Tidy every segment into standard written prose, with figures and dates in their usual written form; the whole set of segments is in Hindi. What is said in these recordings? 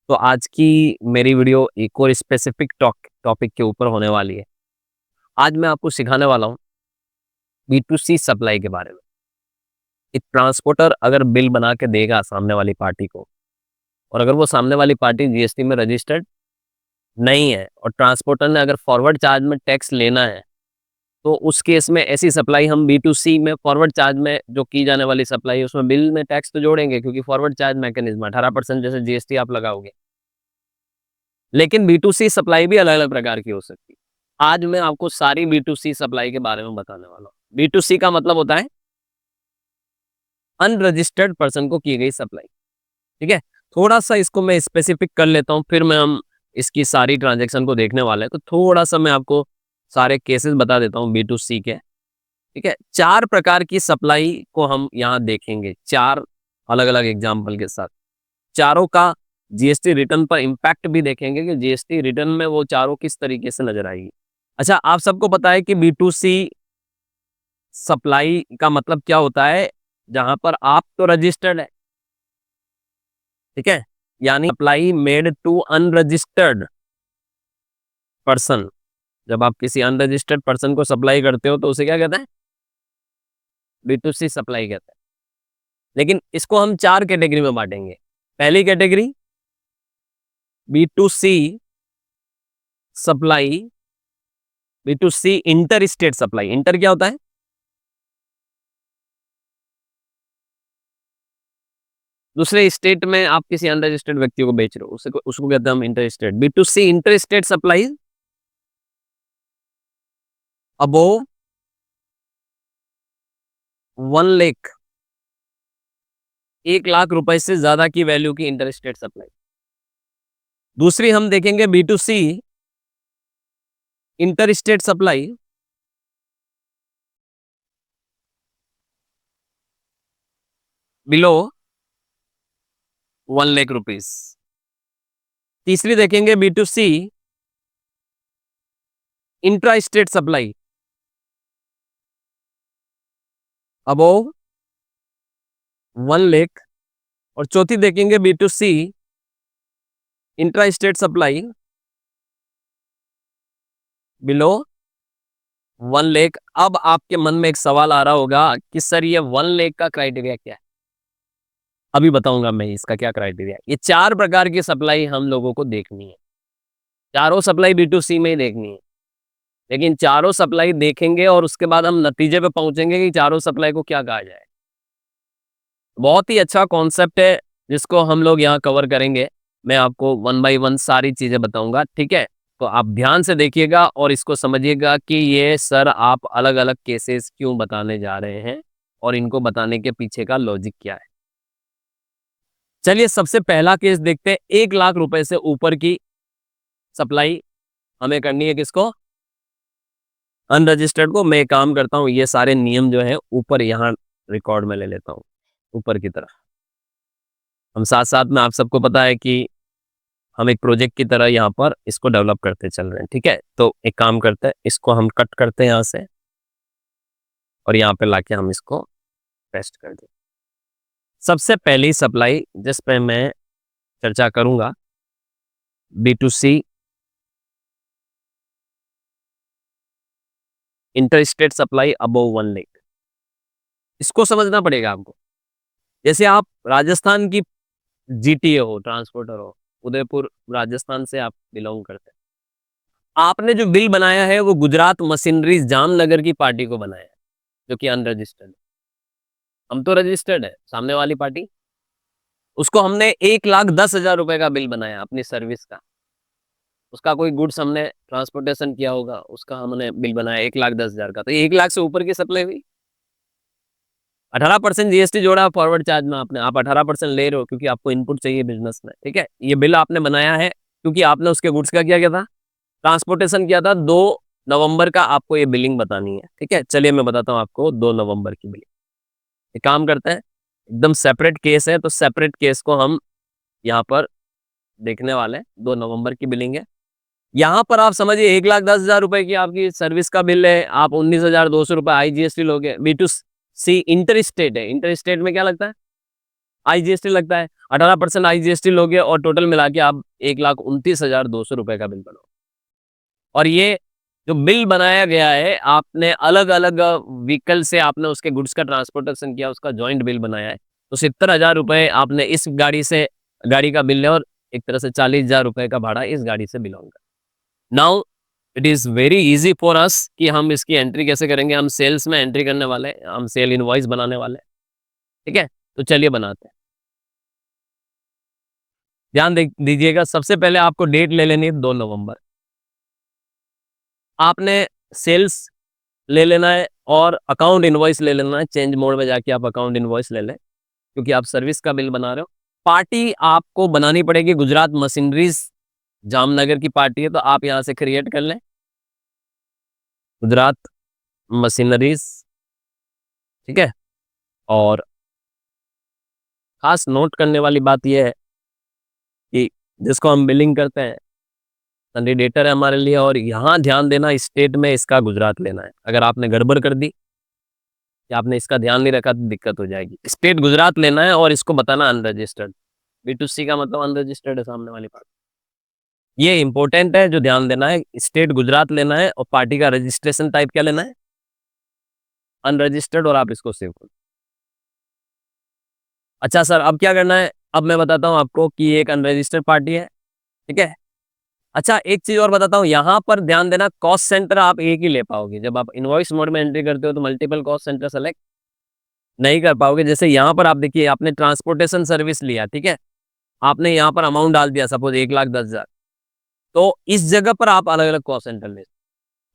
तो आज की मेरी वीडियो एक और स्पेसिफिक टॉपिक के ऊपर होने वाली है। आज मैं आपको सिखाने वाला हूँ B2C सप्लाई के बारे में। एक ट्रांसपोर्टर अगर बिल बना के देगा सामने वाली पार्टी को, और अगर वो सामने वाली पार्टी जीएसटी में रजिस्टर्ड नहीं है और ट्रांसपोर्टर ने अगर फॉरवर्ड चार्ज में टैक्स लेना है, तो उस केस में ऐसी सप्लाई हम B2C में फॉरवर्ड चार्ज में जो की जाने वाली सप्लाई है उसमें बिल में टैक्स तो जोड़ेंगे, क्योंकि फॉरवर्ड चार्ज मैकेनिज्म 18% जैसे जीएसटी आप लगाओगे। लेकिन B2C सप्लाई भी अलग-अलग प्रकार की हो सकती है। आज मैं आपको सारी B2C सप्लाई के बारे में बताने वाला हूँ। B2C का मतलब होता है अनरजिस्टर्ड पर्सन को की गई सप्लाई। ठीक है? थोड़ा-सा इसको मैं स्पेसिफिक कर लेता हूँ, फिर मैं हम इसकी सारी ट्रांज़ैक्शन को देखने वाले हैं। तो थोड़ा-सा मैं आपको सारे केसेस बता देता हूँ B2C के। ठीक है? 4 प्रकार की सप्लाई को हम यहाँ देखेंगे, 4 अलग-अलग एग्ज़ाम्पल के साथ। चारों का जीएसटी रिटर्न पर इम्पैक्ट भी देखेंगे कि जीएसटी रिटर्न में वो चारों किस तरीके से नज़र आएगी। अच्छा, आप सबको पता है कि B2C सप्लाई का मतलब क्या होता है? जहाँ पर आप तो रजिस्टर्ड है, ठीक है? यानी supply made to unregistered person. जब आप किसी अनरजिस्टर्ड पर्सन को सप्लाई करते हो तो उसे क्या कहते हैं? B2C सप्लाई कहते हैं। लेकिन इसको हम 4 कैटेगरी में बाँटेंगे। पहली category B2C supply, B2C inter state supply. Inter क्या होता है? दूसरे स्टेट में आप किसी अनरजिस्टर्ड व्यक्ति को बेच रहे हो, उसको उसको कहते हैं हम inter state. B2C inter state supply above 1 lakh, 1 lakh रुपए से ज्यादा की वैल्यू की इंटर स्टेट सप्लाई। दूसरी हम देखेंगे B2C inter state supply below 1 lakh rupees. तीसरी देखेंगे B2C intra state supply above 1 lakh. और चौथी देखेंगे B2C intra state supply below 1 lakh. अब आपके मन में एक सवाल आ रहा होगा कि सर ये 1 लाख का क्राइटेरिया क्या है? अभी बताऊंगा मैं इसका क्या क्राइटेरिया है। ये 4 प्रकार की सप्लाई हम लोगों को देखनी है। चारों सप्लाई B2C में ही देखनी है। लेकिन चारों सप्लाई देखेंगे और उसके बाद हम नतीजे पे पहुंचेंगे कि चारों सप्लाई को क्या कहा जाए। बहुत ही अच्छा कॉन्सेप्ट है जिसको हम लोग यहाँ कवर करेंगे। मैं आपको 1 बाय 1 सारी चीजें बताऊंगा, ठीक है? तो आप ध्यान से देखिएगा और इसको समझिएगा कि ये सर आप अलग-अलग केसेस क्यों बताने जा रहे हैं और इनको बताने के पीछे का लॉजिक क्या है। चलिए सबसे पहला केस देखते हैं। 1 लाख रुपए से ऊपर की सप्लाई हमें करनी है किसको? अनरजिस्टर्ड को। मैं एक काम करता हूँ, ये सारे नियम जो है ऊपर यहाँ रिकॉर्ड में ले लेता हूँ, ऊपर की तरफ। हम साथ साथ में, आप सबको पता है कि हम एक प्रोजेक्ट की तरह यहाँ पर इसको डेवलप करते चल रहे हैं, ठीक है? तो एक काम करते हैं, इसको हम कट करते हैं यहाँ से और यहाँ पे लाके हम इसको पेस्ट कर दें। सबसे पहली सप्लाई जिस पे मैं चर्चा करूंगा, B2C inter state supply above 1 lakh. इसको समझना पड़ेगा आपको। जैसे आप राजस्थान की जीटीए हो, ट्रांसपोर्टर हो, उदयपुर राजस्थान से आप बिलोंग करते हैं, आपने जो बिल बनाया है वो गुजरात मशीनरीज जामनगर की पार्टी को बनाया है, जो कि अनरजिस्टर्ड है। हम तो रजिस्टर्ड है, सामने वाली पार्टी, उसको हमने 1,10,000 रुपए का बिल बनाया अपनी सर्विस का। उसका कोई गुड्स हमने ट्रांसपोर्टेशन किया होगा, उसका हमने बिल बनाया 1,10,000 का। तो 1 लाख से ऊपर की सप्लाई हुई। 18% जीएसटी जोड़ा फॉरवर्ड चार्ज में आपने, आप 18% ले रहे हो क्योंकि आपको इनपुट चाहिए बिजनेस में, ठीक है? ये बिल आपने बनाया है क्योंकि आपने उसके गुड्स का क्या किया था? ट्रांसपोर्टेशन किया था। 2 नवंबर का आपको ये बिलिंग बतानी है, ठीक है? चलिए मैं बताता हूँ आपको 2 नवंबर की बिलिंग। एक काम करते हैं, एकदम सेपरेट केस है तो सेपरेट केस को हम यहाँ पर देखने वाले हैं। 2 नवंबर की बिलिंग है। यहाँ पर आप समझिए 1,10,000 रुपए की आपकी सर्विस का बिल है, आप 19,200 रुपए आईजीएसटी लोगे। B2C इंटर स्टेट है। इंटर स्टेट में क्या लगता है? IGST लगता है, 18% IGST लोगे और टोटल मिला के आप 1,29,200 रुपए का बिल बनाओ। और ये जो बिल बनाया गया है, आपने अलग-अलग व्हीकल से आपने उसके गुड्स का ट्रांसपोर्टेशन किया, उसका जॉइंट बिल बनाया है। तो 70,000 रुपए आपने इस गाड़ी का बिल है और एक तरह से 40,000 रुपए का भाड़ा इस गाड़ी से बिलोंग करता है। Now it is very easy for us कि हम इसकी एंट्री कैसे करेंगे, हम सेल्स में एंट्री करने वाले हैं, हम सेल इनवॉइस बनाने वाले हैं, ठीक है? तो चलिए बनाते हैं। ध्यान दे दीजिएगा, सबसे पहले आपको डेट ले लेनी है 2 नवंबर। आपने सेल्स ले लेना है और अकाउंट इनवॉइस ले लेना है, चेंज मोड में जाके आप अकाउंट इनवॉइस ले लें, क्योंकि आप सर्विस का बिल बना रहे हो। पार्टी आपको बनानी पड़ेगी, गुजरात मशीनरीज़ जामनगर की पार्टी है, तो आप यहाँ से क्रिएट कर लें, गुजरात मशीनरीज़, ठीक है? और खास नोट करने वाली बात ये है कि जिसको हम बिलिंग करते हैं, कैंडिडेटर है हमारे लिए, और यहाँ ध्यान देना स्टेट में इसका गुजरात लेना है। अगर आपने गड़बड़ कर दी या आपने इसका ध्यान नहीं रखा तो दिक्कत हो जाएगी। स्टेट गुजरात लेना है और इसको बताना अनरजिस्टर्ड। B2C का मतलब अनरजिस्टर्ड है सामने वाली पार्टी। ये इंपॉर्टेंट है, जो ध्यान देना है, स्टेट गुजरात लेना है और पार्टी का रजिस्ट्रेशन टाइप क्या लेना है, अनरजिस्टर्ड, और आप इसको सेव करो। अच्छा सर, अब क्या करना है? अब मैं बताता हूँ आपको कि ये एक अनरजिस्टर्ड पार्टी है, ठीक है? अच्छा, एक चीज़ और बताता हूँ, यहाँ पर ध्यान देना, कॉस्ट सेंटर आप एक ही ले पाओगे। जब आप इनवॉइस मोड में एंट्री करते हो तो मल्टीपल कॉस्ट सेंटर सेलेक्ट नहीं कर पाओगे। जैसे यहाँ पर आप देखिए, आपने ट्रांसपोर्टेशन सर्विस लिया, ठीक है? आपने यहाँ पर अमाउंट डाल दिया, सपोज 1,10,000, तो इस जगह पर आप अलग-अलग कॉस्ट सेंटर ले,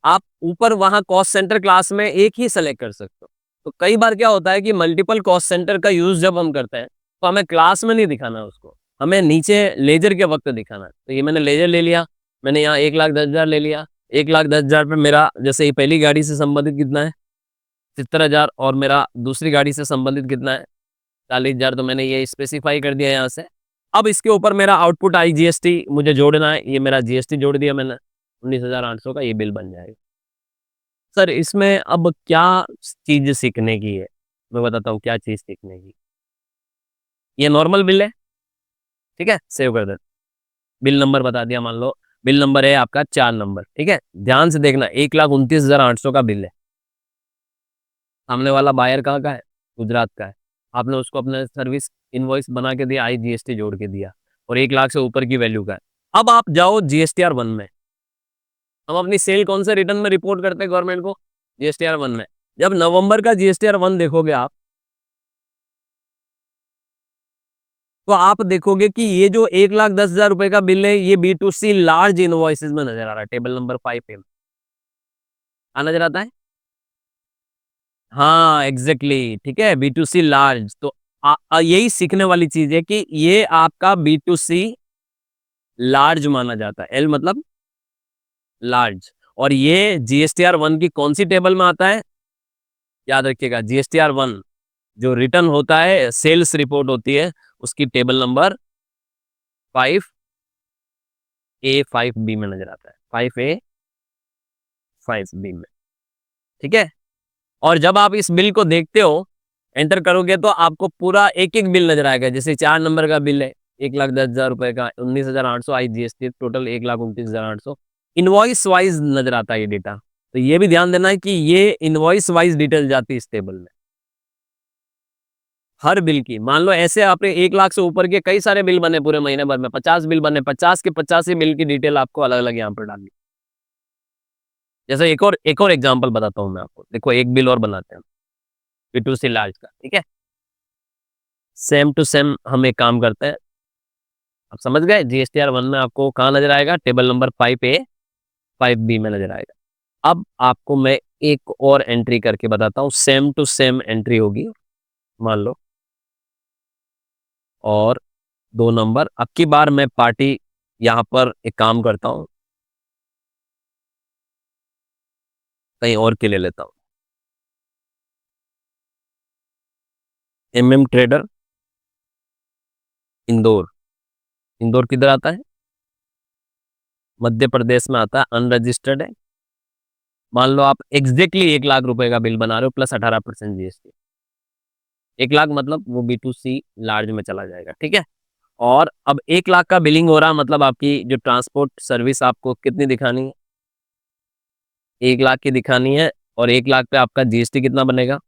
आप ऊपर वहाँ कॉस्ट सेंटर क्लास में एक ही सेलेक्ट कर सकते हो। तो कई बार क्या होता है कि मल्टीपल कॉस्ट सेंटर का यूज़ जब हम करते हैं, तो हमें क्लास में नहीं दिखाना है उसको, हमें नीचे लेजर के वक़्त दिखाना है। तो ये मैंने लेजर ले लिया, मैंने यहाँ 1,10,000 ले लिया, 1,10,000 पे मेरा, जैसे ये पहली गाड़ी से संबंधित कितना है, 70,000, और मेरा दूसरी गाड़ी से संबंधित कितना है, 40,000, तो मैंने ये स्पेसिफ़ाई कर दिया यहाँ से। अब इसके ऊपर मेरा आउटपुट IGST मुझे जोड़ना है, ये मेरा GST जोड़ दिया मैंने, 19,800 का ये बिल बन जाएगा। सर, इसमें अब क्या चीज़ सीखने की है? मैं बताता हूँ क्या चीज़ सीखने की। ये नॉर्मल बिल है, ठीक है? सेव कर देते, बिल नंबर बता दिया, मान लो बिल नंबर है आपका 4 नंबर, ठीक है? ध्यान से देखना, 1,29,800 का बिल है। सामने वाला बायर कहाँ का है? गुजरात का है। आपने उसको अपना सर्विस इनवॉइस बना के दिया, IGST जोड़ के दिया, और 1,00,000 से ऊपर की वैल्यू का है। अब आप जाओ GSTR 1 में। हम अपनी सेल कौन से रिटर्न में रिपोर्ट करते हैं गवर्नमेंट को? GSTR 1 में। जब नवंबर का GSTR 1 देखोगे आप, तो आप देखोगे कि ये जो 1,10,000 रुपए का बिल है, ये B2C लार्ज इनवॉइसेस में नजर आ रहा है, टेबल नंबर 5 पे। नजर आता है? हाँ, एग्जैक्टली, ठीक है, B2C लार्ज। तो यही सीखने वाली चीज है कि ये आपका B2C लार्ज माना जाता है। एल मतलब लार्ज। और ये GSTR 1 की कौन सी टेबल में आता है? याद रखिएगा, GSTR 1 जो रिटर्न होता है, सेल्स रिपोर्ट होती है, उसकी टेबल नंबर 5A 5B में नजर आता है, 5A 5B में, ठीक है? और जब आप इस बिल को देखते हो, एंटर करोगे, तो आपको पूरा एक-एक बिल नजर आएगा। जैसे 4 नंबर का बिल है, 1,10,000 रुपए का, 19,800 IGST, टोटल 1,29,800। इनवॉइस वाइज नजर आता है ये डेटा। तो ये भी ध्यान देना है कि ये इनवॉइस वाइज डिटेल जाती है इस टेबल में। हर बिल की, मान लो ऐसे आपने 1,00,000 से ऊपर के कई सारे बिल बने पूरे महीने भर में, 50 बिल बने, 50 के 50 ही बिल की डिटेल आपको अलग-अलग यहाँ पर डालनी। जैसे एक और एग्जांपल बताता हूँ मैं आपको। देखो, एक बिल और बनाते हैं, B2C लार्ज का, ठीक है? सेम टू सेम हम एक काम करते हैं। आप समझ गए? GSTR 1 में आपको कहाँ नज़र आएगा? टेबल नंबर 5A 5B में नज़र आएगा। अब आपको मैं एक और एंट्री करके बताता हूँ, सेम टू सेम एंट्री होगी, मान लो, और 2 नंबर। अब की बार मैं पार्टी यहाँ पर एक काम करता हूँ, कहीं और के ले लेता हूँ। ट्रेडर, इंदौर। इंदौर किधर आता है? मध्य प्रदेश में आता है, अनरजिस्टर्ड है। मान लो आप एग्जैक्टली 1,00,000 रुपए का बिल बना रहे हो, प्लस 18% GST। 1 लाख मतलब वो B2C लार्ज में चला जाएगा, ठीक है। और अब 1 लाख का बिलिंग हो रहा, मतलब आपकी जो ट्रांसपोर्ट सर्विस आपको कितनी दिखानी है, 1 लाख की दिखानी है। और 1 लाख पे आपका GST कितना बनेगा,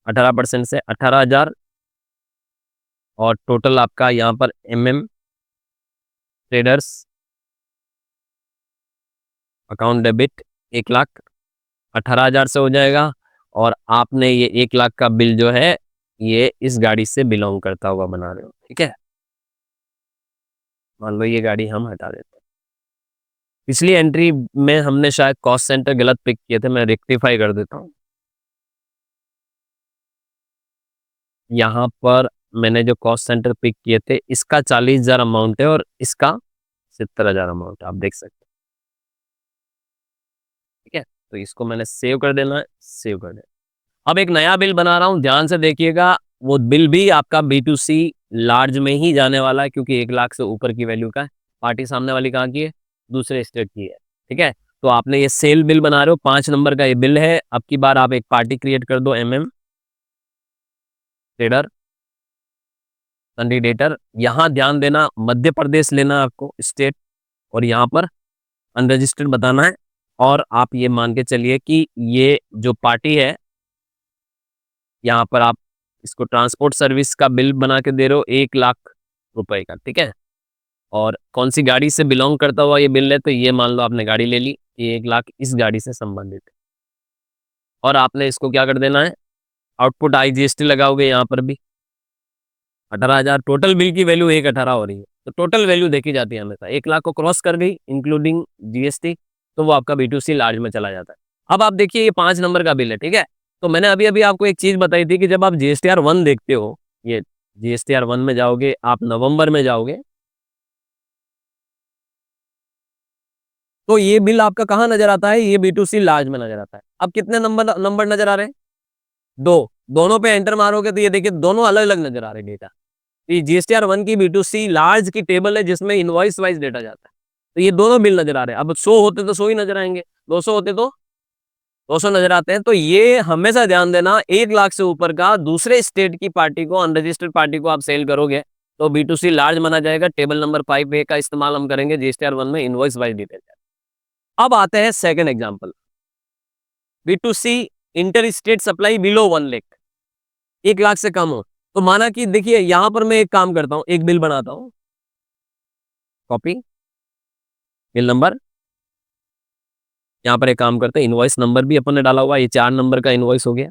18% से 18,000। और टोटल आपका यहाँ पर ट्रेडर्स अकाउंट डेबिट 1 लाख 18,000 से हो जाएगा। और आपने ये 1 लाख का बिल जो है ये इस गाड़ी से बिलोंग करता हुआ बना रहे हो, ठीक है। मान लो ये गाड़ी हम हटा देते हैं। पिछली एंट्री में हमने शायद कॉस्ट सेंटर गलत पिक किए थे, मैं रेक्टिफाई कर देता हूँ। यहाँ पर मैंने जो कॉस्ट सेंटर पिक किए थे, इसका 40,000 अमाउंट है और इसका 70,000 अमाउंट, आप देख सकते हैं, ठीक है। तो इसको मैंने सेव कर देना है, सेव कर देना। अब एक नया बिल बना रहा हूँ, ध्यान से देखिएगा। वो बिल भी आपका B2C लार्ज में ही जाने वाला है, क्योंकि 1 लाख से ऊपर की वैल्यू का है। पार्टी सामने वाली कहाँ की है, दूसरे स्टेट की है, ठीक है। तो आपने ये सेल बिल बना रहे हो, 5 नंबर का ये बिल है। अब की बार आप एक पार्टी क्रिएट कर दो, ट्रेडर कैंडिडेटर। यहाँ ध्यान देना, मध्य प्रदेश लेना आपको स्टेट, और यहाँ पर अनरजिस्टर्ड बताना है। और आप ये मान के चलिए कि ये जो पार्टी है, यहाँ पर आप इसको ट्रांसपोर्ट सर्विस का बिल बना के दे रहे हो 1 लाख रुपए का, ठीक है। और कौन सी गाड़ी से बिलोंग करता हुआ ये बिल है, तो ये मान लो आपने गाड़ी ले ली, ये 1 लाख इस गाड़ी से संबंधित है। और आपने इसको क्या कर देना है, आउटपुट IGST लगाओगे यहाँ पर भी 18,000। टोटल बिल की वैल्यू 1,18 हो रही है, तो टोटल वैल्यू देखी जाती है हमेशा। 1 लाख को क्रॉस कर गई इंक्लूडिंग GST, तो वो आपका B2C लार्ज में चला जाता है। अब आप देखिए ये 5 नंबर का बिल है, ठीक है। तो मैंने अभी अभी आपको एक चीज बताई थी कि जब आप GSTR 1 देखते हो, ये GSTR 1 में जाओगे, आप नवंबर में जाओगे, तो ये बिल आपका कहाँ नजर आता है, ये B2C लार्ज में नजर आता है। अब कितने नंबर नंबर नजर आ रहे हैं, दो। दोनों पे एंटर मारोगे तो ये देखिए दोनों अलग अलग नजर आ रहे हैं डेटा। ये GSTR 1 की B2C लार्ज की टेबल है, जिसमें इनवॉइस वाइज डेटा जाता है। तो ये दोनों बिल नजर आ रहे हैं। अब 100 होते तो 100 ही नजर आएंगे, 200 होते तो 200 नजर आते हैं। तो ये हमेशा ध्यान देना, 1 लाख से ऊपर का दूसरे स्टेट की पार्टी को, अनरजिस्टर्ड पार्टी को आप सेल करोगे तो B2C लार्ज माना जाएगा। टेबल नंबर 5A का इस्तेमाल हम करेंगे GSTR 1 में, इनवॉइस वाइज डिटेल। अब आते हैं second example, B2C inter state supply below 1 lakh, 1 lakh से कम हो। तो माना कि देखिए यहां पर मैं एक काम करता हूं, एक बिल बनाता हूं, कॉपी बिल नंबर। यहाँ पर एक काम करते हैं, इनवॉइस नंबर भी अपन ने डाला हुआ, ये 4 नंबर का इनवॉइस हो गया,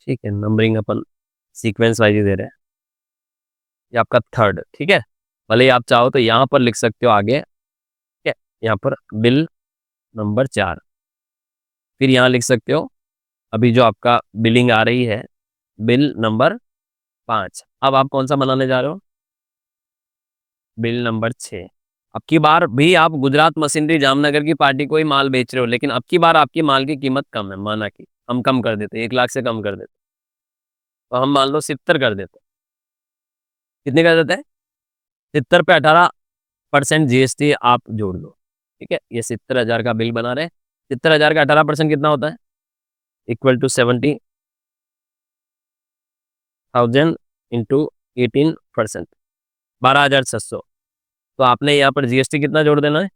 ठीक है। नंबरिंग अपन सीक्वेंस वाइज दे रहे हैं, ये आपका थर्ड, ठीक है। भले ही आप चाहो तो यहाँ पर लिख सकते हो आगे, ठीक है, यहाँ पर बिल नंबर 4। फिर यहाँ लिख सकते हो अभी जो आपका बिलिंग आ रही है, बिल नंबर 5। अब आप कौन सा बनाने जा रहे हो, बिल नंबर 6। अब की बार भी आप गुजरात मशीनरी जामनगर की पार्टी को ही माल बेच रहे हो, लेकिन अब की बार आपकी माल की कीमत कम है। माना कि हम कम कर देते, 1 लाख से कम कर देते, तो हम मान लो 70 कर देते। कितने कर देते हैं, 70 पे 18% GST आप जोड़ दो, ठीक है। ये 70,000 का बिल बना रहे हैं, 70,000 का 18% कितना होता है, इक्वल टू 70,000 इंटू 18%, 12,600। तो आपने यहाँ पर GST कितना जोड़ देना है,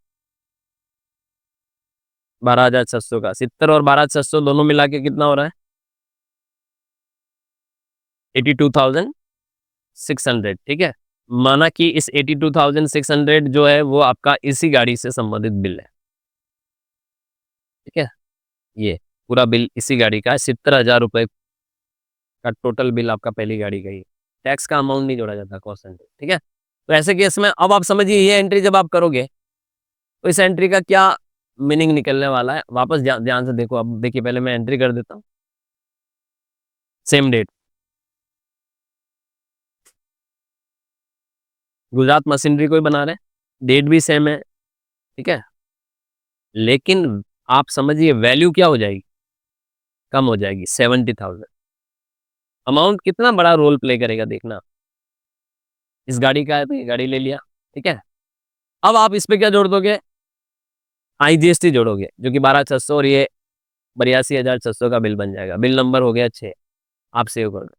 12,600 का। 70 और 12,600 दोनों मिला के कितना हो रहा है, 82,600, ठीक है। माना कि इस 82,600 जो है वो आपका इसी गाड़ी से संबंधित बिल है, ठीक है। ये पूरा बिल इसी गाड़ी का है, 70,000 रुपए का टोटल बिल आपका पहली गाड़ी का ही। टैक्स का अमाउंट नहीं जोड़ा जाता कॉस्ट सेंटर, ठीक है। तो ऐसे केस में अब आप समझिए, ये एंट्री जब आप करोगे तो इस एंट्री का क्या मीनिंग निकलने वाला है। वापस ध्यान से देखो, अब देखिए पहले मैं एंट्री कर देता हूँ, सेम डेट, गुजरात मशीनरी को ही बना रहे हैं, डेट भी सेम है, ठीक है। लेकिन आप समझिए वैल्यू क्या हो जाएगी, कम हो जाएगी, 70,000। अमाउंट कितना बड़ा रोल प्ले करेगा देखना। इस गाड़ी का है तो ये गाड़ी ले लिया, ठीक है। अब आप इस पे क्या जोड़ दोगे, IGST जोड़ोगे, जो कि 12,600, और ये 82,600 का बिल बन जाएगा। बिल नंबर हो गया 6, आप सेव कर दो।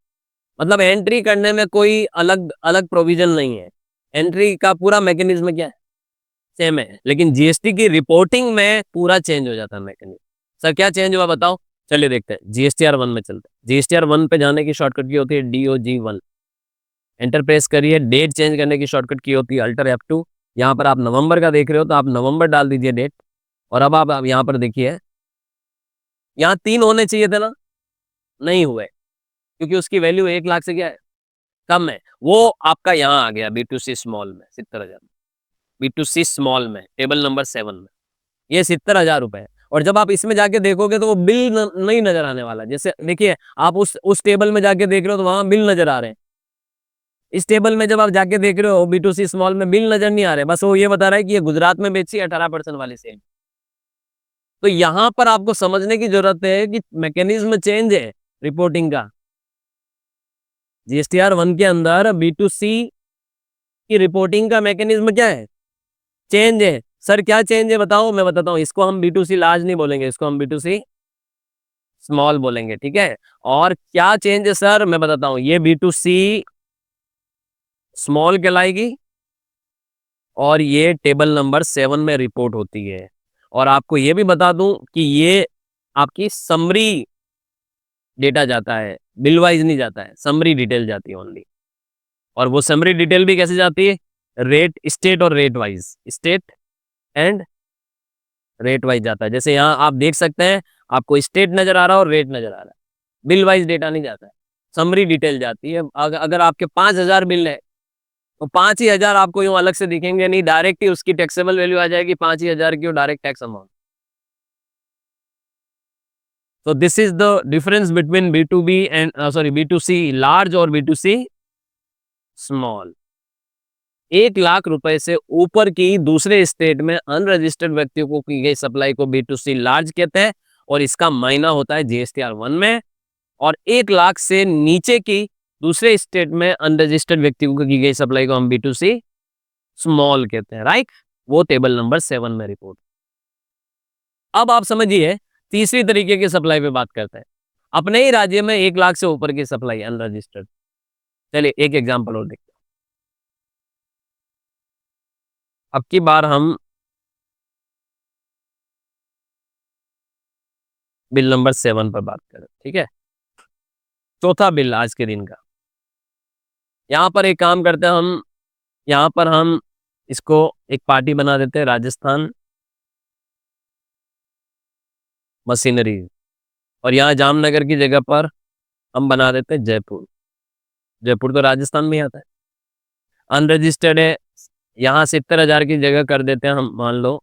मतलब एंट्री करने में कोई अलग अलग प्रोविजन नहीं है, एंट्री का पूरा मैकेनिज्म क्या है, सेम है, लेकिन जीएसटी की रिपोर्टिंग में पूरा चेंज हो जाता है मैकेनिज्म। सर क्या चेंज हुआ बताओ, चलिए देखते हैं। जीएसटीआर 1 में चलते हैं। जीएसटीआर 1 पे जाने की शॉर्टकट की होती है DOG 1, एंटर प्रेस करिए। डेट चेंज करने की शॉर्टकट की होती है अल्टर F2। यहाँ पर आप नवंबर का देख रहे हो तो आप नवंबर डाल दीजिए डेट, और अब आप यहाँ पर देखिए, यहाँ 3 होने चाहिए थे ना, नहीं हुए, क्योंकि उसकी वैल्यू 1 लाख से क्या है, कम है। वो आपका यहाँ आ गया B2C स्मॉल में 70,000, B2C स्मॉल में टेबल नंबर 7 में ये 70,000 रुपए है। और जब आप इसमें जाके देखोगे तो वो बिल नहीं नजर आने वाला। जैसे देखिए आप उस टेबल में जाके देख रहे हो तो वहां बिल नजर आ रहे हैं, इस टेबल में जब आप जाके देख रहे हो B2C स्मॉल में बिल नजर नहीं आ रहे, बस वो ये बता रहा है कि ये गुजरात में बेची 18% वाली सेल। तो यहां पर आपको समझने की जरूरत है कि मैकेनिज्म चेंज है रिपोर्टिंग का। जीएसटीआर 1 के अंदर B2C की रिपोर्टिंग का मैकेनिज्म क्या है, चेंज है। सर क्या चेंज है बताओ, मैं बताता हूँ। इसको हम B2C लार्ज नहीं बोलेंगे, इसको हम B2C स्मॉल बोलेंगे, ठीक है। और क्या चेंज है सर, मैं बताता हूँ। ये B2C स्मॉल कहलाएगी और ये टेबल नंबर 7 में रिपोर्ट होती है। और आपको ये भी बता दूं कि ये आपकी समरी डेटा जाता है, बिल वाइज नहीं जाता है, समरी डिटेल जाती है ओनली। और वो समरी डिटेल भी कैसे जाती है, रेट स्टेट और rate wise, state and rate wise जाता है। जैसे यहाँ आप देख सकते हैं, आपको स्टेट नजर आ रहा है और रेट नजर आ रहा है, बिल वाइज डेटा नहीं जाता है, समरी डिटेल जाती है। अगर आपके 5,000 बिल है तो 5,000 आपको यूं अलग से दिखेंगे नहीं, डायरेक्ट ही उसकी टैक्सेबल वैल्यू आ जाएगी 5,000 की, डायरेक्ट टैक्स अमाउंट। तो this is the difference between B2B and B2C large और B2C स्मॉल। 1 लाख रुपए से ऊपर की दूसरे स्टेट में अनरजिस्टर्ड व्यक्तियों को की गई सप्लाई को B2C लार्ज कहते हैं, और इसका मायना होता है GSTR 1 में। और 1 लाख से नीचे की दूसरे स्टेट में अनरजिस्टर्ड व्यक्तियों को की गई सप्लाई को हम B2C स्मॉल कहते हैं, राइट। वो टेबल नंबर 7 में रिपोर्ट। अब आप समझिए तीसरी तरीके की सप्लाई पे बात करते हैं। अपने ही राज्य में 1 लाख से ऊपर की सप्लाई अनरजिस्टर्ड। चलिए एक एग्जांपल और देखते हैं। अब की बार हम बिल नंबर 7 पर बात करें, ठीक है। चौथा बिल आज के दिन का। यहाँ पर एक काम करते हैं हम, यहाँ पर हम इसको एक पार्टी बना देते हैं, राजस्थान मशीनरी। और यहाँ जामनगर की जगह पर हम बना देते हैं जयपुर। जयपुर तो राजस्थान में ही आता है, अनरजिस्टर्ड है। यहाँ 70,000 की जगह कर देते हैं हम, मान लो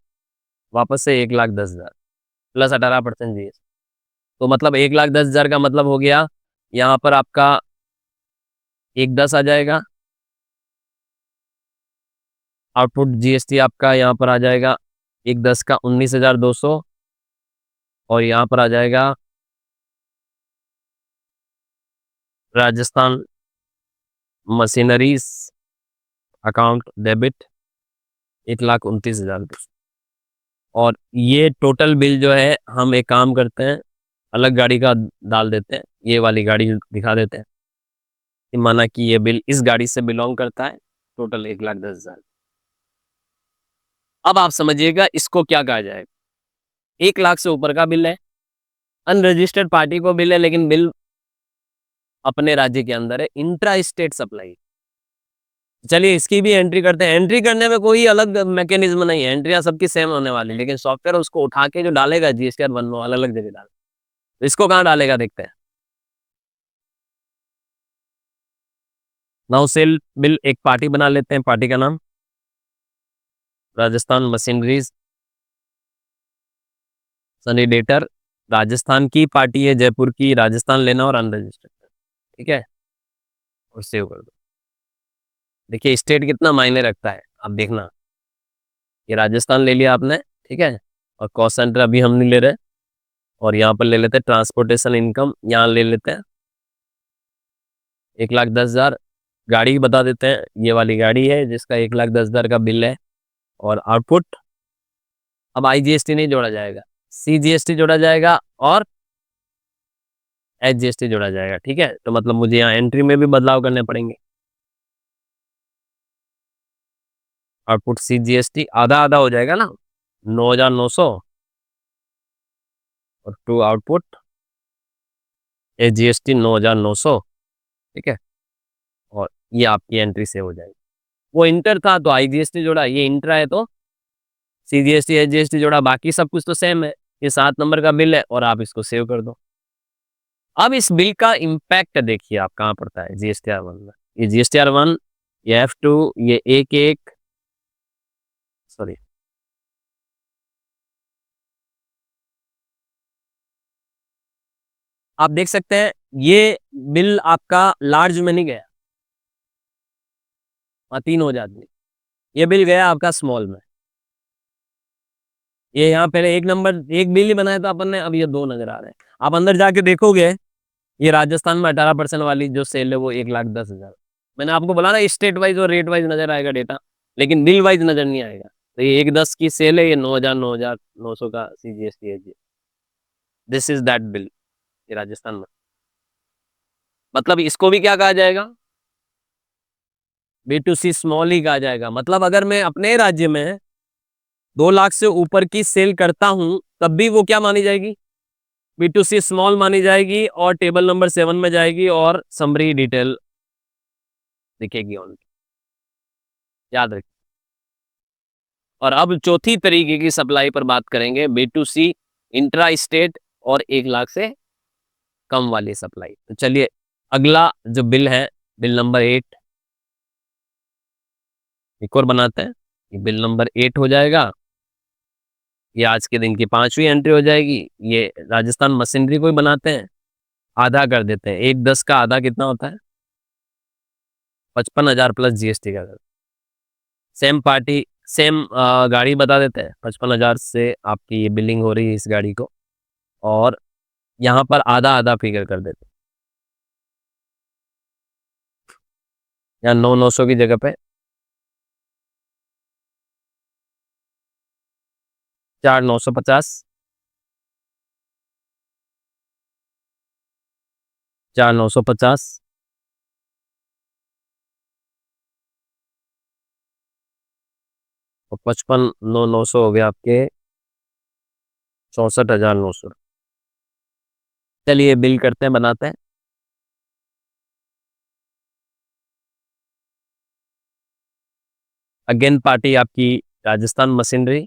वापस से 1,10,000 प्लस 18% जीएसटी। तो मतलब 1,10,000 का मतलब हो गया, यहाँ पर आपका 1,10 आ जाएगा। आउटपुट जीएसटी आपका यहाँ पर आ जाएगा 1,10 का 19,200, और यहाँ पर आ जाएगा राजस्थान मशीनरीज अकाउंट डेबिट 1,29,000। और ये टोटल बिल जो है, हम एक काम करते हैं, अलग गाड़ी का डाल देते हैं, ये वाली गाड़ी दिखा देते हैं कि माना कि ये बिल इस गाड़ी से बिलोंग करता है, टोटल 1,10,000। अब आप समझिएगा इसको क्या कहा जाए। 1 लाख से ऊपर का बिल है, अनरजिस्टर्ड पार्टी को बिल है, लेकिन बिल अपने राज्य के अंदर है, इंट्रा स्टेट सप्लाई। चलिए इसकी भी एंट्री करते हैं। एंट्री करने में कोई अलग मैकेनिज्म नहीं है, एंट्रियां सबकी सेम होने वाली, लेकिन सॉफ्टवेयर उसको उठा के जो डालेगा GSTR 1 में अलग अलग जगह डाल। तो इसको कहाँ डालेगा देखते हैं। नाउ सेल बिल एक पार्टी बना लेते हैं, पार्टी का नाम राजस्थान मशीनरीज सैनिडेटर। राजस्थान की पार्टी है, जयपुर की, राजस्थान लेना और अनरजिस्टर्ड, ठीक है। और सेव कर दो। देखिए स्टेट कितना मायने रखता है, आप देखना। ये राजस्थान ले लिया आपने, ठीक है। और कॉस्ट सेंटर अभी हम नहीं ले रहे, और यहाँ पर ले लेते हैं ट्रांसपोर्टेशन इनकम, यहाँ ले लेते हैं 1,10,000। गाड़ी बता देते हैं, ये वाली गाड़ी है जिसका 1,10,000 का बिल है। और आउटपुट अब IGST नहीं जोड़ा जाएगा, CGST जोड़ा जाएगा। और एचजीएसटी जोड़ा जाएगा। ठीक है, तो मतलब मुझे यहाँ एंट्री में भी बदलाव करने पड़ेंगे। आउटपुट सीजीएसटी आधा आधा हो जाएगा ना, 9,900 और टू आउटपुट एचजीएसटी 9,900। ठीक है, और ये आपकी एंट्री से हो जाएगी। वो इंटर था तो आईजीएसटी जोड़ा, ये इंट्रा है तो सीजीएसटी एचजीएसटी जोड़ा, बाकी सब कुछ तो सेम है। ये 7 नंबर का बिल है और आप इसको सेव कर दो। अब इस बिल का इम्पैक्ट देखिए आप कहाँ पड़ता है, जीएसटीआर 1 में। ये जीएसटीआर 1, ये F2, ये एक सॉरी, आप देख सकते हैं ये बिल आपका लार्ज में नहीं गया, 3 हो जाती है। ये बिल गया आपका स्मॉल में। ये यहाँ पहले एक नंबर एक बिल ही बनाया था अपन ने, अब ये 2 नजर आ रहे हैं। आप अंदर जाके देखोगे, ये राजस्थान में 18% वाली जो सेल है वो 1,10,000। मैंने आपको बोला ना स्टेट वाइज और रेट वाइज नजर आएगा डेटा, लेकिन बिल वाइज नजर नहीं आएगा। तो ये 1,10 की सेल है, ये 9,900 का सीजीएसटी है जी। दिस इज दैट बिल, ये राजस्थान में। मतलब इसको भी क्या कहा जाएगा, B2C स्मॉल ही कहा जाएगा। मतलब अगर मैं अपने राज्य में 2 लाख से ऊपर की सेल करता हूं तब भी वो क्या मानी जाएगी, B2C स्मॉल मानी जाएगी और टेबल नंबर 7 में जाएगी और समरी डिटेल दिखेगी ऑन, याद रखिए। और अब चौथी तरीके की सप्लाई पर बात करेंगे, B2C इंट्रा स्टेट और 1 लाख से कम वाली सप्लाई। तो चलिए अगला जो बिल है, बिल नंबर 8 एक और बनाते हैं। ये बिल नंबर 8 हो जाएगा, ये आज के दिन की 5वीं एंट्री हो जाएगी। ये राजस्थान मशीनरी को ही बनाते हैं, आधा कर देते हैं। 1,10 का आधा कितना होता है, 55,000 प्लस जीएसटी का। सेम पार्टी सेम गाड़ी बता देते हैं, 55,000 से आपकी ये बिलिंग हो रही है इस गाड़ी को, और यहाँ पर आधा आधा फिगर कर देते हैं। यहाँ 9,900 की जगह पे 4,950, 4,950 और 55,900 हो गया आपके 64,900। चलिए बिल करते हैं, बनाते हैं। अगेन पार्टी आपकी राजस्थान मशीनरी।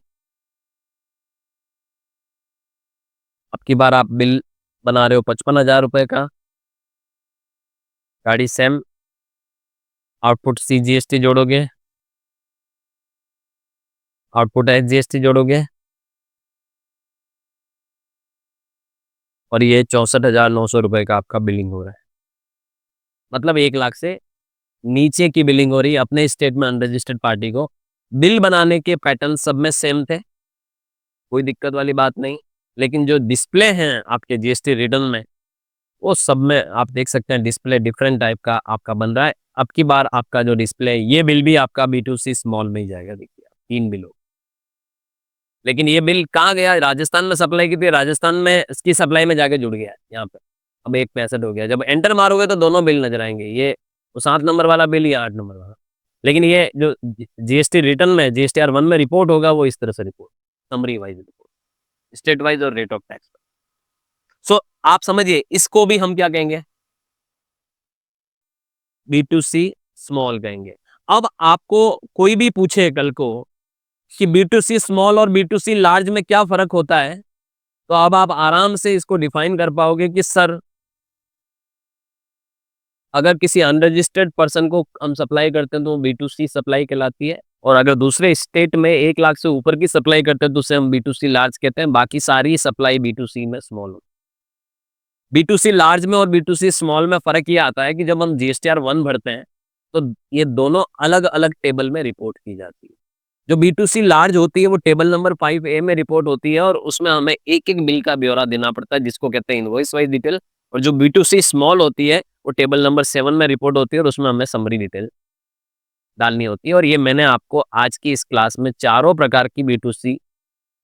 अब की बार आप बिल बना रहे हो 55,000 रुपए का, गाड़ी सेम, आउटपुट सीजीएसटी जोड़ोगे, आउटपुट एचजीएसटी जोड़ोगे, और ये 64,900 रुपए का आपका बिलिंग हो रहा है। मतलब 1 लाख से नीचे की बिलिंग हो रही है अपने स्टेट में अनरजिस्टर्ड पार्टी को। बिल बनाने के पैटर्न सब में सेम थे, कोई दिक्कत वाली बात नहीं, लेकिन जो डिस्प्ले हैं आपके जीएसटी रिटर्न में, वो सब में आप देख सकते हैं डिस्प्ले डिफरेंट टाइप का आपका बन रहा है। अब की बार आपका जो डिस्प्ले है, ये बिल भी आपका B2C स्मॉल में ही जाएगा। देखिए 3 बिल हो, लेकिन ये बिल कहाँ गया, राजस्थान में सप्लाई की थी, राजस्थान में इसकी सप्लाई में जाके जुड़ गया है यहाँ पे। अब 1,65 हो गया। जब एंटर मारोगे तो दोनों बिल नजर आएंगे, ये 7 नंबर वाला बिल, या 8 नंबर वाला। लेकिन ये जो जीएसटी रिटर्न में GSTR 1 में रिपोर्ट होगा वो इस तरह से report, summary wise report, state wise और रेट ऑफ टैक्स। सो आप समझिए इसको भी हम क्या कहेंगे, B2C स्मॉल कहेंगे। अब आपको कोई भी पूछे कल को कि B2C स्मॉल और B2C लार्ज में क्या फर्क होता है, तो अब आप आराम से इसको डिफाइन कर पाओगे कि सर अगर किसी अनरजिस्टर्ड पर्सन को हम सप्लाई करते हैं तो B2C सप्लाई कहलाती है, और अगर दूसरे स्टेट में 1 लाख से ऊपर की सप्लाई करते हैं तो उसे हम B2C लार्ज कहते हैं। बाकी सारी सप्लाई B2C में स्मॉल होती है। B2C लार्ज में और B2C स्मॉल में फर्क ये आता है कि जब हम GSTR 1 भरते हैं तो ये दोनों अलग अलग टेबल में रिपोर्ट की जाती है। जो B2C लार्ज होती है वो टेबल नंबर 5A में रिपोर्ट होती है, और उसमें हमें एक एक बिल का ब्यौरा देना पड़ता है जिसको कहते हैं इनवॉइस वाइज डिटेल। और जो B2C स्मॉल होती है वो टेबल नंबर 7 में रिपोर्ट होती है, और उसमें हमें समरी डिटेल डालनी होती है। और ये मैंने आपको आज की इस क्लास में चारों प्रकार की B2C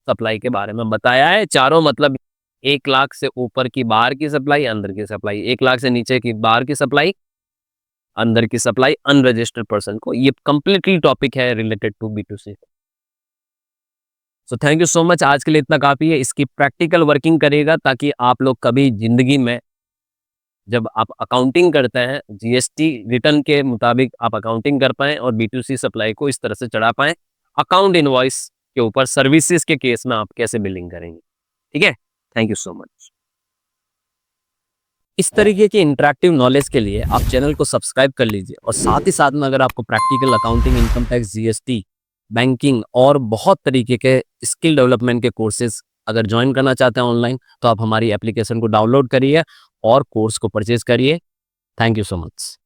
सप्लाई के बारे में बताया है। चारों मतलब 1 लाख से ऊपर की बाहर की सप्लाई, अंदर की सप्लाई, 1 लाख से नीचे की बाहर की सप्लाई, अंदर की सप्लाई, अनरजिस्टर्ड पर्सन को। ये कंप्लीटली टॉपिक है related to B2C। So thank you so much, आज के लिए इतना काफ़ी है। इसकी प्रैक्टिकल वर्किंग करिएगा ताकि आप लोग कभी ज़िंदगी में जब आप अकाउंटिंग करते हैं, जीएसटी रिटर्न के मुताबिक आप अकाउंटिंग कर पाएँ और B2C सप्लाई को इस तरह से चढ़ा पाएँ। अकाउंट इनवॉइस के ऊपर सर्विसेज़ के केस में आप कैसे बिलिंग करेंगे, ठीक है? Thank you so much. इस तरीके की इंटरैक्टिव नॉलेज के लिए आप चैनल को सब्सक्राइब कर लीजिए और साथ ही साथ में अगर आपको practical accounting, income tax, GST, banking और बहुत तरीके के स्किल डेवलपमेंट के कोर्सेज अगर ज्वाइन करना चाहते हैं ऑनलाइन, तो आप हमारी एप्लीकेशन को डाउनलोड करिए और कोर्स को परचेज करिए। Thank you so much.